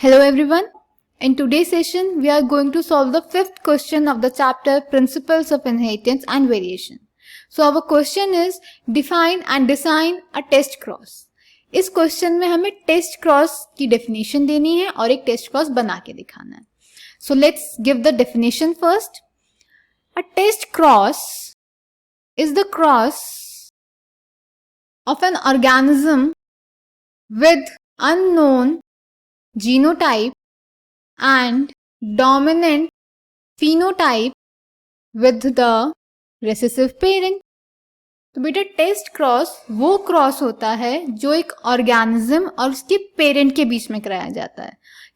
Hello everyone. In today's session, we are going to solve the fifth question of the chapter Principles of Inheritance and Variation. So our question is define and design a test cross. इस question में हमें test cross की definition देनी है और एक test cross बना के दिखाना है. So let's give the definition first. A test cross is the cross of an organism with unknown genotype and dominant phenotype with the recessive parent. तो बेटा टेस्ट क्रॉस वो क्रॉस होता है जो एक ऑर्गेनिज्म और उसके पेरेंट के बीच में कराया जाता है.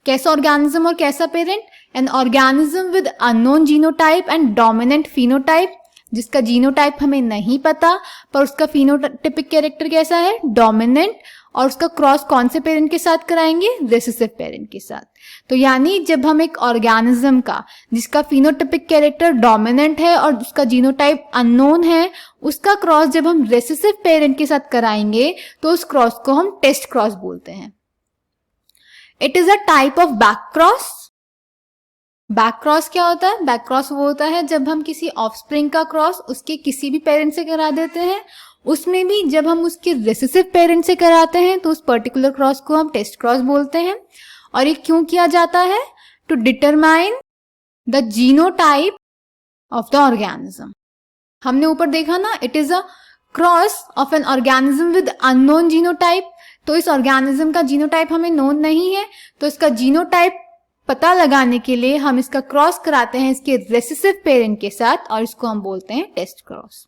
कैसा ऑर्गेनिज्म और कैसा parent? N organism with unknown genotype and dominant phenotype, जिसका जीनोटाइप हमें नहीं पता पर उसका फिनोटाइपिक कैरेक्टर कैसा है? डोमिनेंट. और उसका क्रॉस कौन से पेरेंट के साथ कराएंगे? रेसेसिव पेरेंट के साथ. तो यानी जब हम एक ऑर्गेनिज्म का जिसका फिनोटाइपिक कैरेक्टर डोमिनेंट है और उसका जीनोटाइप अननोन है, उसका क्रॉस जब हम रेसेसिव पेरेंट के साथ कराएंगे तो उस क्रॉस को हम टेस्ट क्रॉस बोलते हैं. It is a type of back cross. Back cross क्या होता है? बैक क्रॉस वो होता है जब हम किसी ऑफस्प्रिंग का क्रॉस उसके किसी भी पेरेंट से करा देते हैं, उसमें भी जब हम उसके रेसेसिव पेरेंट से कराते हैं तो उस पर्टिकुलर क्रॉस को हम टेस्ट क्रॉस बोलते हैं. और ये क्यों किया जाता है? To determine the genotype of the organism. हमने ऊपर देखा ना, it is a cross of an organism with unknown genotype. तो इस ऑर्गेनिज्म का जीनोटाइप हमें नोन नहीं है, तो इसका जीनोटाइप पता लगाने के लिए हम इसका क्रॉस कराते हैं इसके रेसेसिव पेरेंट के साथ और इसको हम बोलते हैं test cross.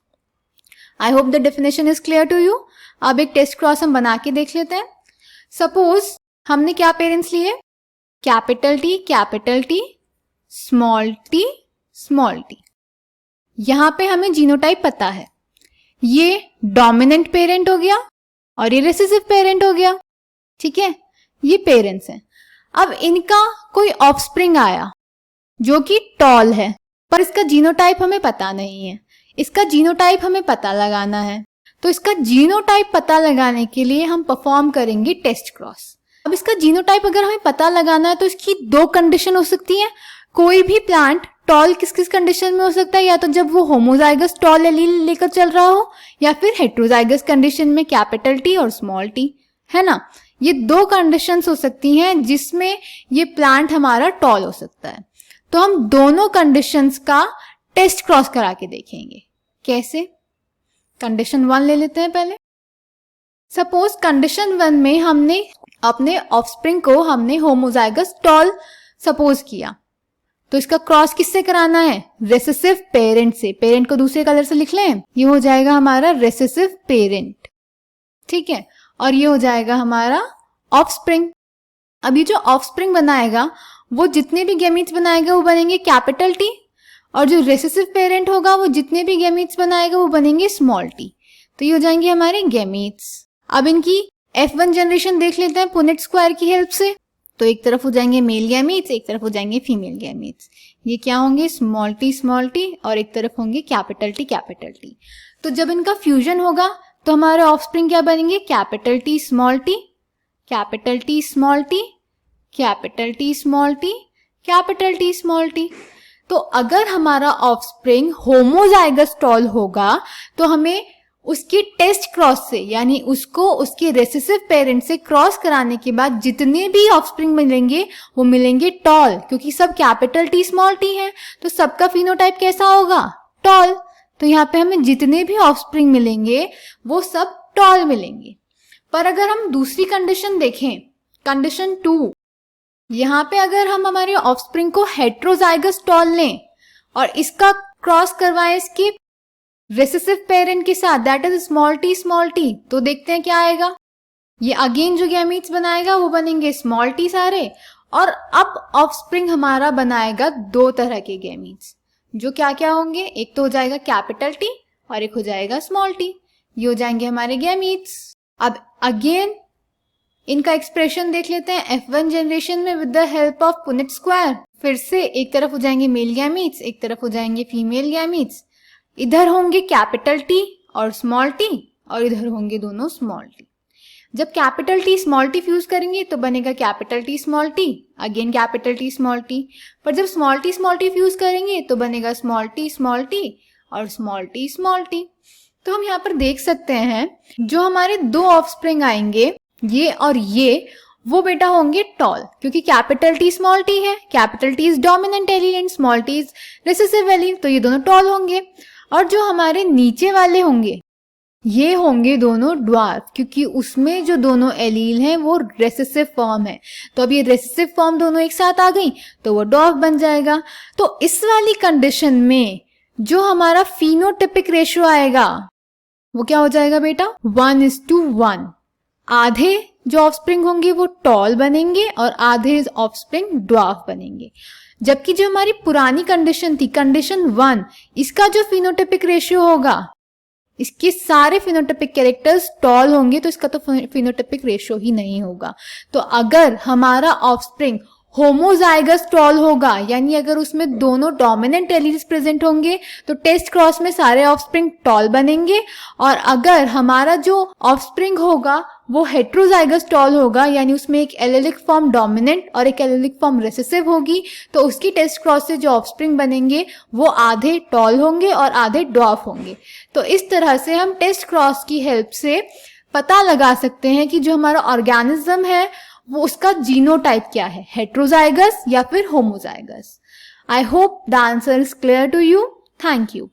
I hope the definition is clear to you. अब एक टेस्ट क्रॉस हम बना के देख लेते हैं. सपोज हमने क्या पेरेंट्स लिए? Capital T, small T. यहां पे हमें जीनोटाइप पता है. ये डोमिनेंट पेरेंट हो गया और ये रेसेसिव पेरेंट हो गया. ठीक है, ये पेरेंट्स हैं. अब इनका कोई ऑफस्प्रिंग आया जो कि टॉल है, पर इसका जीनोटाइप हमें पता नहीं है. इसका जीनोटाइप हमें पता लगाना है. तो इसका जीनोटाइप पता लगाने के लिए हम परफॉर्म करेंगे टेस्ट क्रॉस. अब इसका जीनोटाइप अगर हमें पता लगाना है तो इसकी दो कंडीशन हो सकती हैं. कोई भी प्लांट टॉल किस किस कंडीशन में हो सकता है? या तो जब वो होमोजाइगस टॉल एलील लेकर चल रहा हो, या फिर हेट्रोजाइगस कंडीशन में कैपिटल टी और स्मॉल टी, है ना. ये दो कंडीशंस हो सकती हैं जिसमें ये प्लांट हमारा टॉल हो सकता है. तो हम दोनों कंडीशंस का टेस्ट क्रॉस करा के देखेंगे. कैसे? कंडीशन 1 ले लेते हैं पहले. सपोज कंडीशन 1 में हमने अपने ऑफस्प्रिंग को हमने होमोजाइगस टॉल सपोज किया, तो इसका क्रॉस किससे कराना है? रेसेसिव पेरेंट से. पेरेंट को दूसरे कलर से लिख लें, ये हो जाएगा हमारा रेसेसिव पेरेंट. ठीक है, और ये हो जाएगा हमारा ऑफस्प्रिंग. अब ये जो ऑफस्प्रिंग बनाएगा वो जितने भी गैमीट्स बनाएगा वो बनेंगे कैपिटल टी, और जो रेसेसिव पेरेंट होगा वो जितने भी गैमीट्स बनाएगा वो बनेंगे स्मॉल टी. तो ये हो जाएंगे हमारे गैमीट्स. अब इनकी F1 जनरेशन देख लेते हैं पुनेट स्क्वायर की हेल्प से. तो एक तरफ हो जाएंगे मेल गैमीट्स, एक तरफ हो जाएंगे फीमेल गैमीट्स. ये क्या होंगे? स्मॉल टी, और एक तरफ होंगे कैपिटल टी. तो जब इनका फ्यूजन होगा तो हमारे ऑफस्प्रिंग क्या बनेंगे? Capital T small T, capital T small T, capital T small T, capital T small T. तो अगर हमारा ऑफस्प्रिंग होमोजाइगस टॉल होगा तो हमें उसकी टेस्ट क्रॉस से, यानी उसको उसके रेसेसिव पेरेंट से क्रॉस कराने के बाद जितने भी ऑफस्प्रिंग मिलेंगे वो मिलेंगे टॉल, क्योंकि सब कैपिटल टी स्मॉल टी है. तो सबका फिनोटाइप कैसा होगा? टॉल. तो यहाँ पे हमें जितने भी ऑफस्प्रिंग मिलेंगे वो सब टॉल मिलेंगे. पर अगर हम दूसरी कंडीशन देखें, कंडीशन 2, यहाँ पे अगर हम हमारे ऑफस्प्रिंग को हेट्रोजाइगस टॉल लें और इसका क्रॉस करवाएं इसके रेसेसिव पेरेंट के साथ, दैट इज स्मॉल टी, तो देखते हैं क्या आएगा. ये अगेन जो गैमीट्स बनाएगा वो बनेंगे स्मॉल टी सारे, और अब ऑफस्प्रिंग हमारा बनाएगा दो तरह के गैमीट्स, जो क्या क्या होंगे? एक तो हो जाएगा कैपिटल टी और एक हो जाएगा स्मॉल टी. ये हो जाएंगे हमारे गैमीट्स. अब अगेन इनका एक्सप्रेशन देख लेते हैं F1 जनरेशन में with the help of Punnett square. फिर से एक तरफ हो जाएंगे मेल गैमीट्स, एक तरफ हो जाएंगे फीमेल गैमीट्स. इधर होंगे कैपिटल टी और स्मॉल टी, और इधर होंगे दोनों स्मॉल टी. जब capital T small T fuse करेंगे तो बनेगा capital T small T, again capital T small T. पर जब स्मॉल टी फ्यूज करेंगे तो बनेगा स्मॉल टी और स्मॉल टी। तो हम यहाँ पर देख सकते हैं जो हमारे दो ऑफस्प्रिंग आएंगे ये और ये, वो बेटा होंगे टॉल, क्योंकि कैपिटल टी स्मॉल टी है, capital T is dominant allele and small T is recessive allele, तो ये दोनों टॉल होंगे। और जो हमारे नीचे वाले होंगे ये होंगे दोनों ड्वार्फ, क्योंकि उसमें जो दोनों एलील हैं वो रेसेसिव फॉर्म है। तो अब ये रेसेसिव फॉर्म दोनों एक साथ आ गई तो वो ड्वार्फ बन जाएगा। तो इस वाली कंडीशन में जो हमारा फिनोटिपिक रेशियो आएगा वो क्या हो जाएगा बेटा, 1:1। आधे जो ऑफस्प्रिंग होंगे वो टॉल बनेंगे और आधे ऑफस्प्रिंग ड्वार्फ बनेंगे। जबकि जो हमारी पुरानी कंडीशन थी, कंडीशन 1, इसका जो फिनोटिपिक रेशियो होगा, इसके सारे फिनोटिपिक कैरेक्टर्स टॉल होंगे, तो इसका तो फिनोटिपिक रेशियो ही नहीं होगा। तो अगर हमारा ऑफस्प्रिंग होमोजाइगस टॉल होगा, यानी अगर उसमें दोनों डोमिनेंट एलील्स प्रेजेंट होंगे तो टेस्ट क्रॉस में सारे ऑफस्प्रिंग टॉल बनेंगे। और अगर हमारा जो ऑफस्प्रिंग होगा वो हेट्रोजाइगस टॉल होगा, यानी उसमें एक एलेलिक फॉर्म डोमिनेंट और एक एलेलिक फॉर्म रिसेसिव होगी, तो उसकी टेस्ट क्रॉस से जो ऑफस्प्रिंग बनेंगे वो आधे टॉल होंगे और आधे ड्वार्फ होंगे। तो इस तरह से हम टेस्ट क्रॉस की हेल्प से पता लगा सकते हैं कि जो हमारा ऑर्गेनिज्म है वो उसका जीनोटाइप क्या है, हेट्रोजाइगस या फिर homozygous. I hope the answer is clear to you. Thank you.